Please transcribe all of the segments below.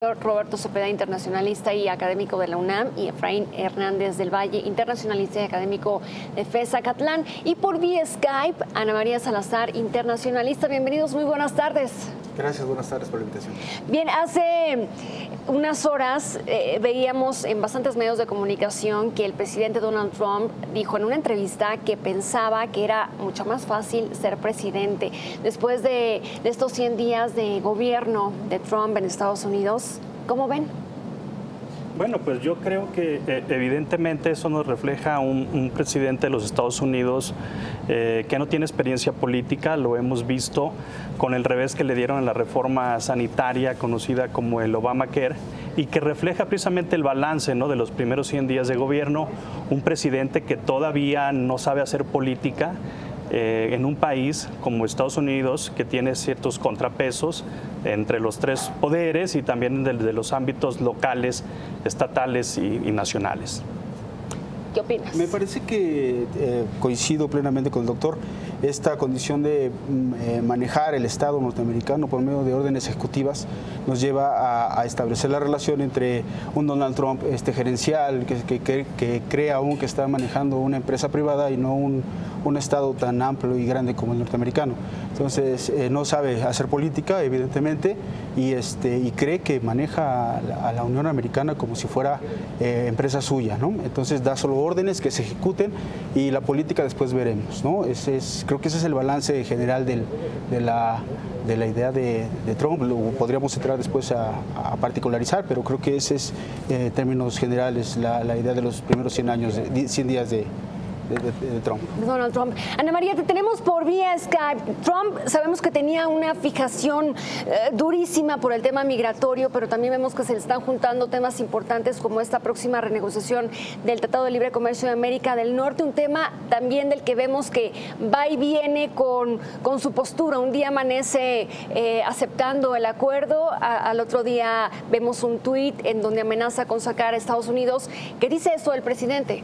Roberto Cepeda, internacionalista y académico de la UNAM, y Efraín Hernández del Valle, internacionalista y académico de FES Zacatlán. Y por vía Skype, Ana María Salazar, internacionalista. Bienvenidos, muy buenas tardes. Gracias, buenas tardes por la invitación. Bien, hace unas horas veíamos en bastantes medios de comunicación que el presidente Donald Trump dijo en una entrevista que pensaba que era mucho más fácil ser presidente después de estos 100 días de gobierno de Trump en Estados Unidos. ¿Cómo ven? Bueno, pues yo creo que evidentemente eso nos refleja un presidente de los Estados Unidos que no tiene experiencia política. Lo hemos visto con el revés que le dieron en la reforma sanitaria conocida como el Obamacare, y que refleja precisamente el balance, ¿no?, de los primeros 100 días de gobierno. Un presidente que todavía no sabe hacer política en un país como Estados Unidos, que tiene ciertos contrapesos entre los tres poderes y también de los ámbitos locales, estatales y nacionales. ¿Qué opinas? Me parece que coincido plenamente con el doctor. Esta condición de manejar el Estado norteamericano por medio de órdenes ejecutivas nos lleva a establecer la relación entre un Donald Trump gerencial que cree aún que está manejando una empresa privada y no un Estado tan amplio y grande como el norteamericano. Entonces no sabe hacer política, evidentemente, y cree que maneja a la Unión Americana como si fuera empresa suya, ¿no? Entonces da solo órdenes que se ejecuten y la política después veremos, ¿no? Creo que ese es el balance general de la idea de Trump. Lo podríamos entrar después a particularizar, pero creo que ese es, en términos generales, la idea de los primeros 100 días de Trump. Donald Trump. Ana María, te tenemos por vía Skype. Trump, sabemos que tenía una fijación durísima por el tema migratorio, pero también vemos que se le están juntando temas importantes como esta próxima renegociación del Tratado de Libre Comercio de América del Norte, un tema también del que vemos que va y viene con su postura. Un día amanece aceptando el acuerdo, al otro día vemos un tuit en donde amenaza con sacar a Estados Unidos. ¿Qué dice eso el presidente?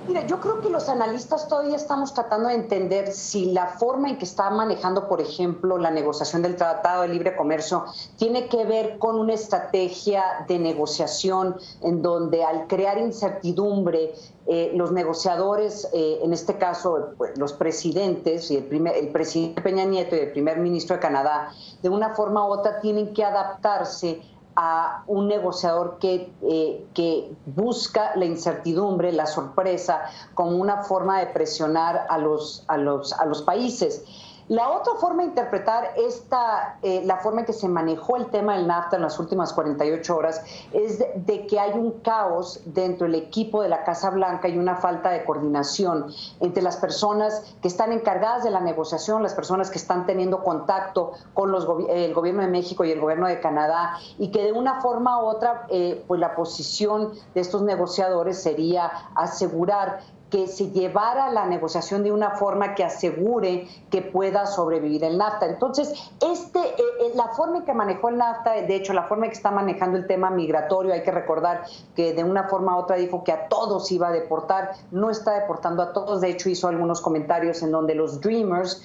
Mira, yo creo que los analistas todavía estamos tratando de entender si la forma en que está manejando, por ejemplo, la negociación del Tratado de Libre Comercio tiene que ver con una estrategia de negociación en donde, al crear incertidumbre, los negociadores, en este caso pues, los presidentes, y el presidente Peña Nieto y el primer ministro de Canadá, de una forma u otra tienen que adaptarse a un negociador que busca la incertidumbre, la sorpresa, como una forma de presionar a los países. La otra forma de interpretar la forma en que se manejó el tema del NAFTA en las últimas 48 horas es de que hay un caos dentro del equipo de la Casa Blanca y una falta de coordinación entre las personas que están encargadas de la negociación, las personas que están teniendo contacto con el gobierno de México y el gobierno de Canadá, y que de una forma u otra pues la posición de estos negociadores sería asegurar que se llevara la negociación de una forma que asegure que pueda sobrevivir el NAFTA. Entonces, la forma en que manejó el NAFTA, de hecho, la forma en que está manejando el tema migratorio, hay que recordar que de una forma u otra dijo que a todos iba a deportar, no está deportando a todos. De hecho, hizo algunos comentarios en donde los Dreamers,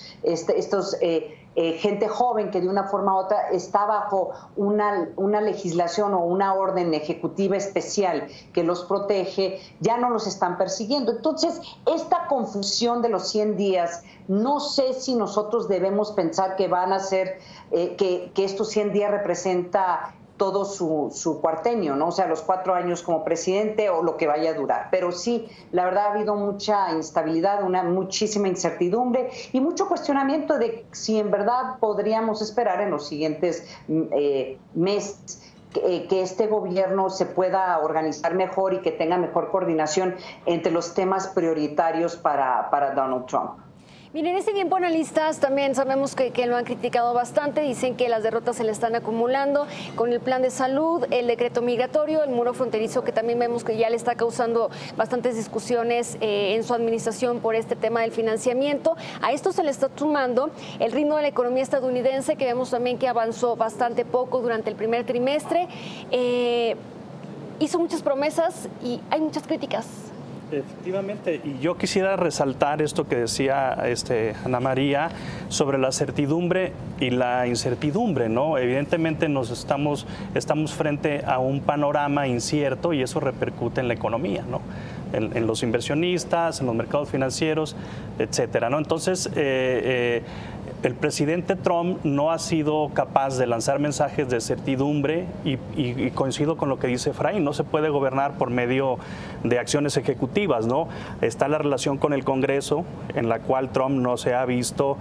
gente joven que de una forma u otra está bajo una legislación o una orden ejecutiva especial que los protege, ya no los están persiguiendo. Entonces, esta confusión de los 100 días, no sé si nosotros debemos pensar que van a ser, que estos 100 días representa todo su cuartenio, ¿no? O sea, los 4 años como presidente o lo que vaya a durar. Pero sí, la verdad ha habido mucha instabilidad, muchísima incertidumbre y mucho cuestionamiento de si en verdad podríamos esperar en los siguientes meses que este gobierno se pueda organizar mejor y que tenga mejor coordinación entre los temas prioritarios para Donald Trump. Miren, en este tiempo analistas también sabemos que lo han criticado bastante, dicen que las derrotas se le están acumulando con el plan de salud, el decreto migratorio, el muro fronterizo, que también vemos que ya le está causando bastantes discusiones en su administración por este tema del financiamiento. A esto se le está sumando el ritmo de la economía estadounidense, que vemos también que avanzó bastante poco durante el primer trimestre. Hizo muchas promesas y hay muchas críticas. Efectivamente, y yo quisiera resaltar esto que decía Ana María sobre la certidumbre y la incertidumbre, ¿no? Evidentemente estamos frente a un panorama incierto y eso repercute en la economía, ¿no? En los inversionistas, en los mercados financieros, etcétera, ¿no? Entonces, el presidente Trump no ha sido capaz de lanzar mensajes de certidumbre y coincido con lo que dice Efraín, no se puede gobernar por medio de acciones ejecutivas, ¿no? Está la relación con el Congreso, en la cual Trump no se ha visto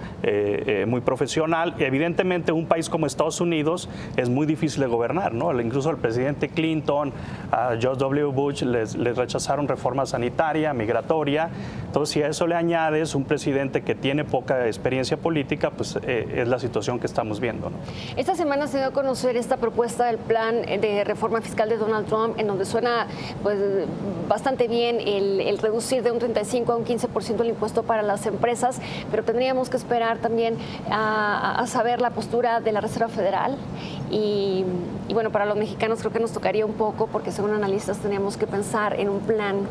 muy profesional. Evidentemente, un país como Estados Unidos es muy difícil de gobernar, ¿no? Incluso al presidente Clinton, a George W. Bush les rechazaron reforma sanitaria, migratoria. Entonces, si a eso le añades un presidente que tiene poca experiencia política, pues es la situación que estamos viendo, ¿no? Esta semana se dio a conocer esta propuesta del plan de reforma fiscal de Donald Trump, en donde suena pues bastante bien el reducir de un 35 a un 15% el impuesto para las empresas, pero tendríamos que esperar también a saber la postura de la Reserva Federal y bueno, para los mexicanos creo que nos tocaría un poco, porque según analistas teníamos que pensar en un plan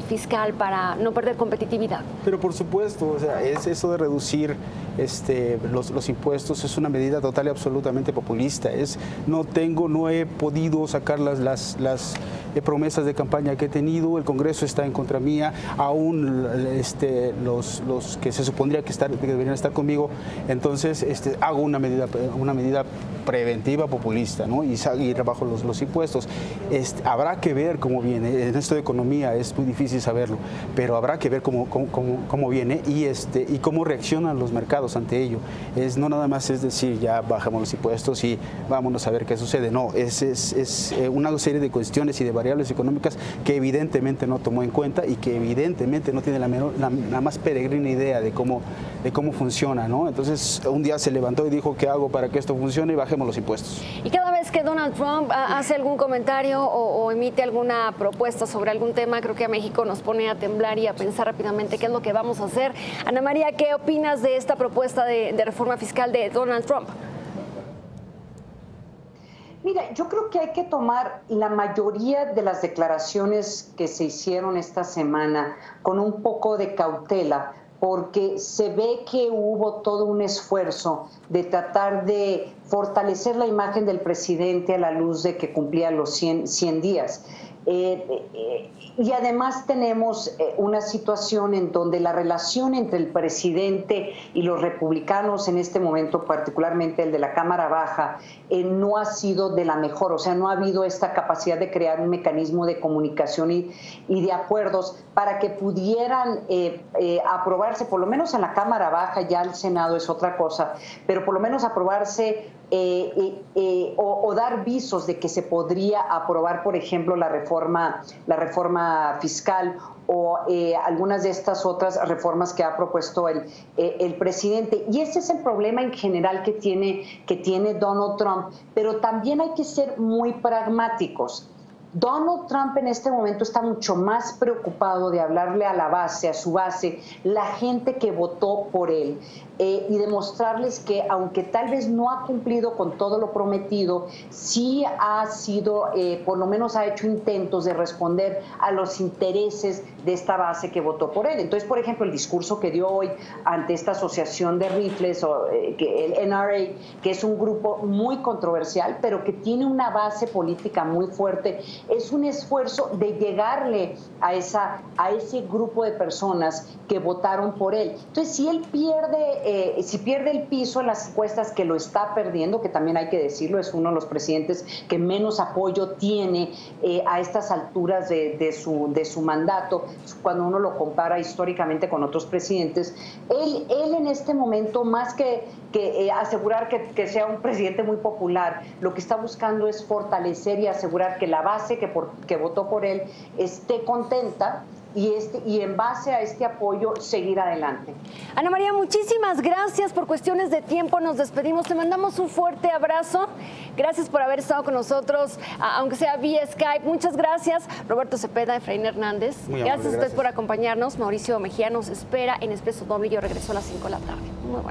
fiscal para no perder competitividad. Pero por supuesto, o sea, es eso de reducir los impuestos es una medida total y absolutamente populista. No he podido sacar las promesas de campaña que he tenido, el Congreso está en contra mía, aún los que se supondría que deberían estar conmigo, entonces hago una medida preventiva populista, ¿no? y rebajo los impuestos. Habrá que ver cómo viene, en esto de economía es muy difícil saberlo, pero habrá que ver cómo viene y cómo reaccionan los mercados ante ello. No nada más es decir, ya bajamos los impuestos y vámonos a ver qué sucede. No, es una serie de cuestiones y de variables económicas que evidentemente no tomó en cuenta y que evidentemente no tiene la más peregrina idea de cómo funciona, ¿no? Entonces, un día se levantó y dijo, ¿qué hago para que esto funcione? Y bajemos los impuestos. Y cada vez que Donald Trump hace algún comentario o emite alguna propuesta sobre algún tema, creo que a México nos pone a temblar y a pensar rápidamente qué es lo que vamos a hacer. Ana María, ¿qué opinas de esta propuesta de reforma fiscal de Donald Trump? Mira, yo creo que hay que tomar la mayoría de las declaraciones que se hicieron esta semana con un poco de cautela, porque se ve que hubo todo un esfuerzo de tratar de fortalecer la imagen del presidente a la luz de que cumplía los 100 días. Y además tenemos una situación en donde la relación entre el presidente y los republicanos en este momento, particularmente el de la Cámara Baja, no ha sido de la mejor. O sea, no ha habido esta capacidad de crear un mecanismo de comunicación y de acuerdos para que pudieran aprobarse, por lo menos en la Cámara Baja, ya el Senado es otra cosa, pero por lo menos aprobarse o dar visos de que se podría aprobar, por ejemplo, la reforma fiscal o algunas de estas otras reformas que ha propuesto el presidente. Y ese es el problema en general que tiene Donald Trump, pero también hay que ser muy pragmáticos. Donald Trump en este momento está mucho más preocupado de hablarle a la base, a su base, la gente que votó por él, y demostrarles que aunque tal vez no ha cumplido con todo lo prometido, sí ha sido, por lo menos ha hecho intentos de responder a los intereses de esta base que votó por él. Entonces, por ejemplo, el discurso que dio hoy ante esta asociación de rifles, el NRA, que es un grupo muy controversial, pero que tiene una base política muy fuerte, es un esfuerzo de llegarle a ese grupo de personas que votaron por él. Entonces, si él pierde el piso en las encuestas, que lo está perdiendo, que también hay que decirlo, es uno de los presidentes que menos apoyo tiene a estas alturas de su mandato, cuando uno lo compara históricamente con otros presidentes, él en este momento, más que asegurar que sea un presidente muy popular, lo que está buscando es fortalecer y asegurar que la base que votó por él esté contenta y en base a este apoyo seguir adelante. Ana María, muchísimas gracias. Por cuestiones de tiempo nos despedimos. Te mandamos un fuerte abrazo. Gracias por haber estado con nosotros, aunque sea vía Skype. Muchas gracias. Roberto Cepeda, Efraín Hernández. Gracias a usted por acompañarnos. Mauricio Mejía nos espera en Expreso Doble. Yo regreso a las 5 de la tarde. Muy bueno.